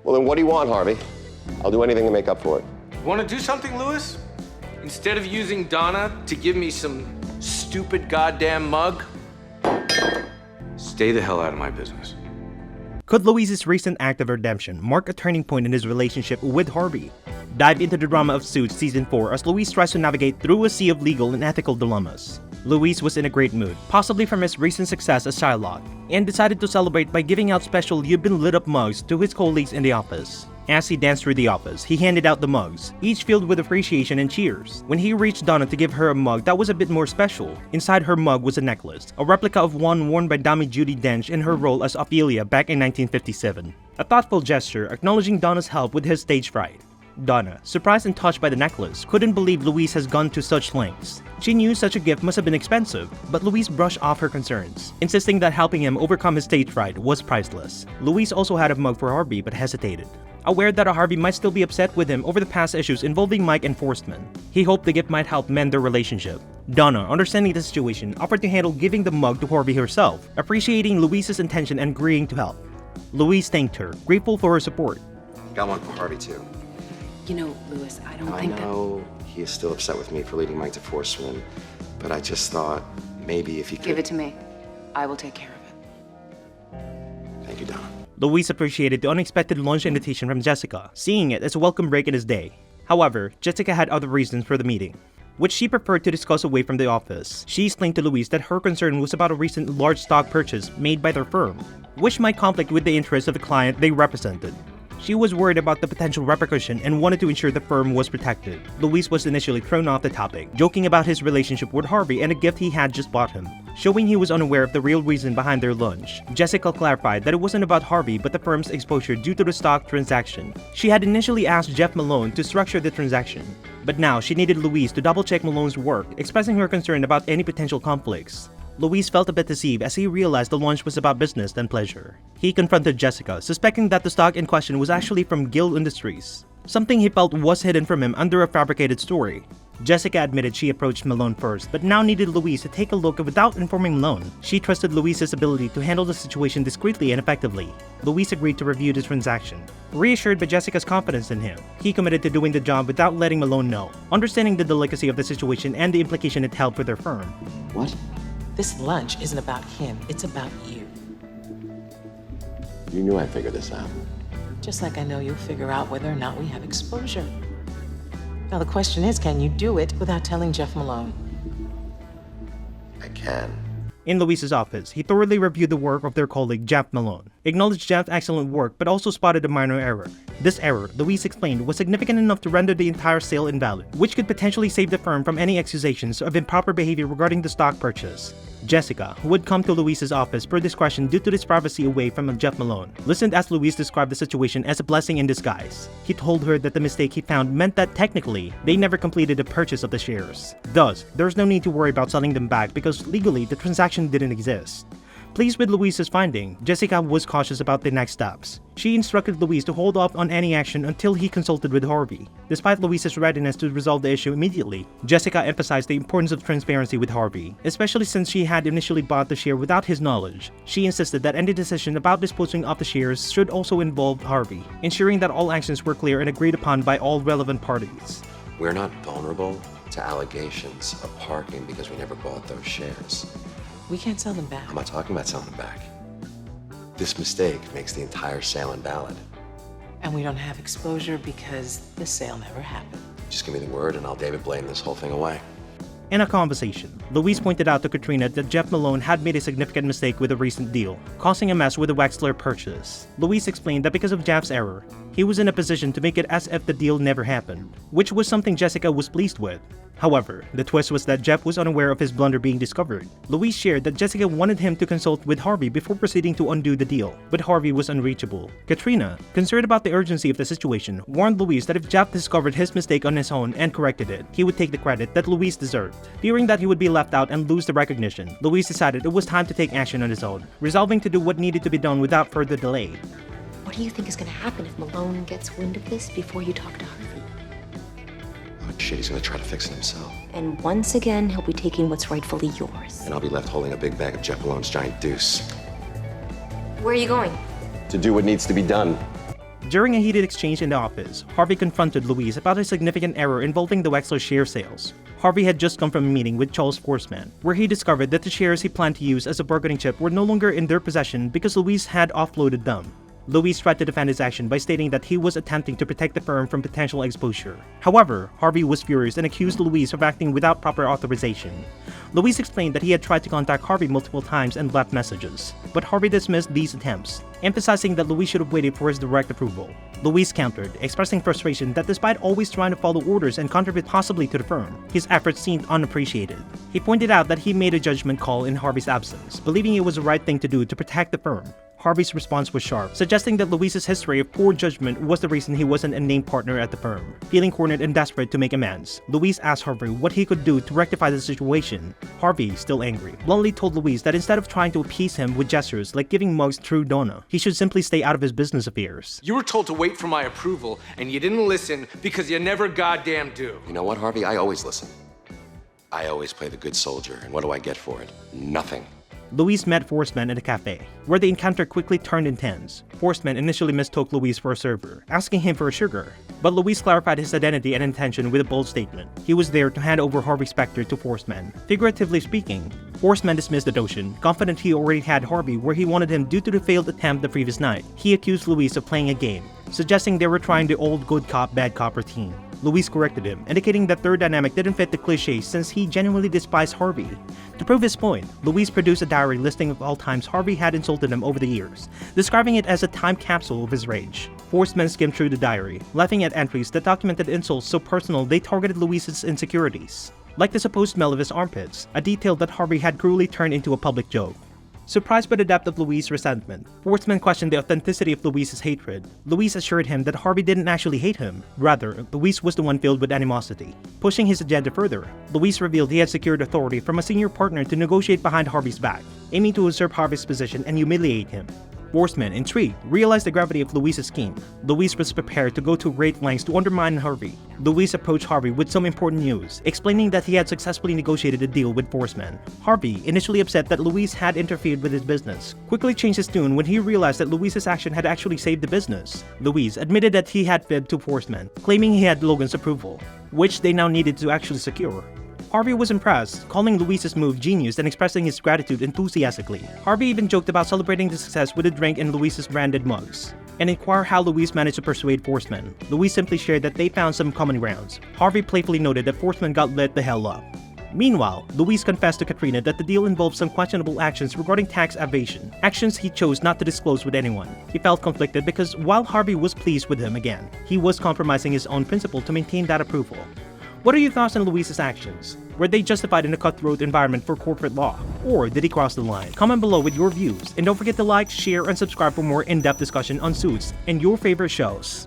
Well, then what do you want, Harvey? I'll do anything to make up for it. Want to do something, Louis? Instead of using Donna to give me some stupid goddamn mug, stay the hell out of my business. Could Louis's recent act of redemption mark a turning point in his relationship with Harvey? Dive into the drama of Suits Season 4 as Louis tries to navigate through a sea of legal and ethical dilemmas. Louis was in a great mood, possibly from his recent success as Shylock, and decided to celebrate by giving out special "You've Been Lit Up" mugs to his colleagues in the office. As he danced through the office, he handed out the mugs, each filled with appreciation and cheers. When he reached Donna to give her a mug that was a bit more special, inside her mug was a necklace, a replica of one worn by Dame Judi Dench in her role as Ophelia back in 1957. A thoughtful gesture acknowledging Donna's help with his stage fright. Donna, surprised and touched by the necklace, couldn't believe Louis has gone to such lengths. She knew such a gift must have been expensive, but Louis brushed off her concerns, insisting that helping him overcome his stage fright was priceless. Louis also had a mug for Harvey but hesitated, aware that Harvey might still be upset with him over the past issues involving Mike and Forstman. He hoped the gift might help mend their relationship. Donna, understanding the situation, offered to handle giving the mug to Harvey herself, appreciating Louis's intention and agreeing to help. Louis thanked her, grateful for her support. Got one for Harvey, too. You know, Louis, I don't I think know he is still upset with me for leading Mike to Forstman, but I just thought maybe if he could... Give it to me. I will take care of it. Thank you, Donna. Louis appreciated the unexpected lunch invitation from Jessica, seeing it as a welcome break in his day. However, Jessica had other reasons for the meeting, which she preferred to discuss away from the office. She explained to Louis that her concern was about a recent large stock purchase made by their firm, which might conflict with the interests of the client they represented. She was worried about the potential repercussion and wanted to ensure the firm was protected. Louis was initially thrown off the topic, joking about his relationship with Harvey and a gift he had just bought him, showing he was unaware of the real reason behind their lunch. Jessica clarified that it wasn't about Harvey but the firm's exposure due to the stock transaction. She had initially asked Jeff Malone to structure the transaction, but now she needed Louis to double-check Malone's work, expressing her concern about any potential conflicts. Louis felt a bit deceived as he realized the lunch was about business than pleasure. He confronted Jessica, suspecting that the stock in question was actually from Guild Industries, something he felt was hidden from him under a fabricated story. Jessica admitted she approached Malone first, but now needed Louis to take a look without informing Malone. She trusted Louis's ability to handle the situation discreetly and effectively. Louis agreed to review the transaction. Reassured by Jessica's confidence in him, he committed to doing the job without letting Malone know, understanding the delicacy of the situation and the implication it held for their firm. What? This lunch isn't about him, it's about you. You knew I'd figure this out. Just like I know you'll figure out whether or not we have exposure. Now the question is, can you do it without telling Jeff Malone? I can. In Louis's office, he thoroughly reviewed the work of their colleague Jeff Malone, acknowledged Jeff's excellent work but also spotted a minor error. This error, Louis explained, was significant enough to render the entire sale invalid, which could potentially save the firm from any accusations of improper behavior regarding the stock purchase. Jessica, who would come to Louis's office per discretion due to his privacy away from Jeff Malone, listened as Louis described the situation as a blessing in disguise. He told her that the mistake he found meant that technically, they never completed the purchase of the shares. Thus, there's no need to worry about selling them back because legally the transaction didn't exist. Pleased with Louis's finding, Jessica was cautious about the next steps. She instructed Louis to hold off on any action until he consulted with Harvey. Despite Louis's readiness to resolve the issue immediately, Jessica emphasized the importance of transparency with Harvey, especially since she had initially bought the share without his knowledge. She insisted that any decision about disposing of the shares should also involve Harvey, ensuring that all actions were clear and agreed upon by all relevant parties. We're not vulnerable to allegations of parking because we never bought those shares. We can't sell them back. I'm not talking about selling them back. This mistake makes the entire sale invalid. And we don't have exposure because the sale never happened. Just give me the word and I'll David Blaine this whole thing away. In a conversation, Louis pointed out to Katrina that Jeff Malone had made a significant mistake with a recent deal, causing a mess with the Wexler purchase. Louis explained that because of Jeff's error, he was in a position to make it as if the deal never happened, which was something Jessica was pleased with. However, the twist was that Jeff was unaware of his blunder being discovered. Louis shared that Jessica wanted him to consult with Harvey before proceeding to undo the deal, but Harvey was unreachable. Katrina, concerned about the urgency of the situation, warned Louis that if Jeff discovered his mistake on his own and corrected it, he would take the credit that Louis deserved. Fearing that he would be left out and lose the recognition, Louis decided it was time to take action on his own, resolving to do what needed to be done without further delay. What do you think is going to happen if Malone gets wind of this before you talk to Harvey? Oh shit, he's gonna try to fix it himself. And once again, he'll be taking what's rightfully yours. And I'll be left holding a big bag of Jeff Malone's giant deuce. Where are you going? To do what needs to be done. During a heated exchange in the office, Harvey confronted Louise about a significant error involving the Wexler share sales. Harvey had just come from a meeting with Charles Forsman, where he discovered that the shares he planned to use as a bargaining chip were no longer in their possession because Louise had offloaded them. Louise tried to defend his action by stating that he was attempting to protect the firm from potential exposure. However, Harvey was furious and accused Louise of acting without proper authorization. Louise explained that he had tried to contact Harvey multiple times and left messages, but Harvey dismissed these attempts, emphasizing that Louise should have waited for his direct approval. Louise countered, expressing frustration that despite always trying to follow orders and contribute possibly to the firm, his efforts seemed unappreciated. He pointed out that he made a judgment call in Harvey's absence, believing it was the right thing to do to protect the firm. Harvey's response was sharp, suggesting that Louise's history of poor judgment was the reason he wasn't a named partner at the firm. Feeling cornered and desperate to make amends, Louise asked Harvey what he could do to rectify the situation. Harvey, still angry, bluntly told Louise that instead of trying to appease him with gestures like giving mugs through Donna, he should simply stay out of his business affairs. You were told to wait for my approval, and you didn't listen because you never goddamn do. You know what, Harvey? I always listen. I always play the good soldier, and what do I get for it? Nothing. Louise met Forsman in a cafe, where the encounter quickly turned intense. Forsman initially mistook Louise for a server, asking him for a sugar, but Louise clarified his identity and intention with a bold statement. He was there to hand over Harvey Specter to Forsman. Figuratively speaking, Forsman dismissed the notion, confident he already had Harvey where he wanted him due to the failed attempt the previous night. He accused Louise of playing a game, suggesting they were trying the old good cop, bad cop routine. Louise corrected him, indicating that their dynamic didn't fit the cliché since he genuinely despised Harvey. To prove his point, Louise produced a diary listing of all times Harvey had insulted him over the years, describing it as a time capsule of his rage. Forsman skimmed through the diary, laughing at entries that documented insults so personal they targeted Louise's insecurities, like the supposed smell of his armpits, a detail that Harvey had cruelly turned into a public joke. Surprised by the depth of Louise's resentment, Forsman questioned the authenticity of Louise's hatred. Louise assured him that Harvey didn't actually hate him. Rather, Louise was the one filled with animosity. Pushing his agenda further, Louise revealed he had secured authority from a senior partner to negotiate behind Harvey's back, aiming to usurp Harvey's position and humiliate him. Forsman, intrigued, realized the gravity of Louise's scheme. Louise was prepared to go to great lengths to undermine Harvey. Louise approached Harvey with some important news, explaining that he had successfully negotiated a deal with Forsman. Harvey, initially upset that Louise had interfered with his business, quickly changed his tune when he realized that Louise's action had actually saved the business. Louise admitted that he had fibbed to Forsman, claiming he had Logan's approval, which they now needed to actually secure. Harvey was impressed, calling Louise's move genius and expressing his gratitude enthusiastically. Harvey even joked about celebrating the success with a drink in Louise's branded mugs, and inquired how Louise managed to persuade Forsman. Louise simply shared that they found some common grounds. Harvey playfully noted that Forsman got lit the hell up. Meanwhile, Louise confessed to Katrina that the deal involved some questionable actions regarding tax evasion, actions he chose not to disclose with anyone. He felt conflicted because while Harvey was pleased with him again, he was compromising his own principle to maintain that approval. What are your thoughts on Louise's actions? Were they justified in a cutthroat environment for corporate law? Or did he cross the line? Comment below with your views, and don't forget to like, share, and subscribe for more in-depth discussion on Suits and your favorite shows.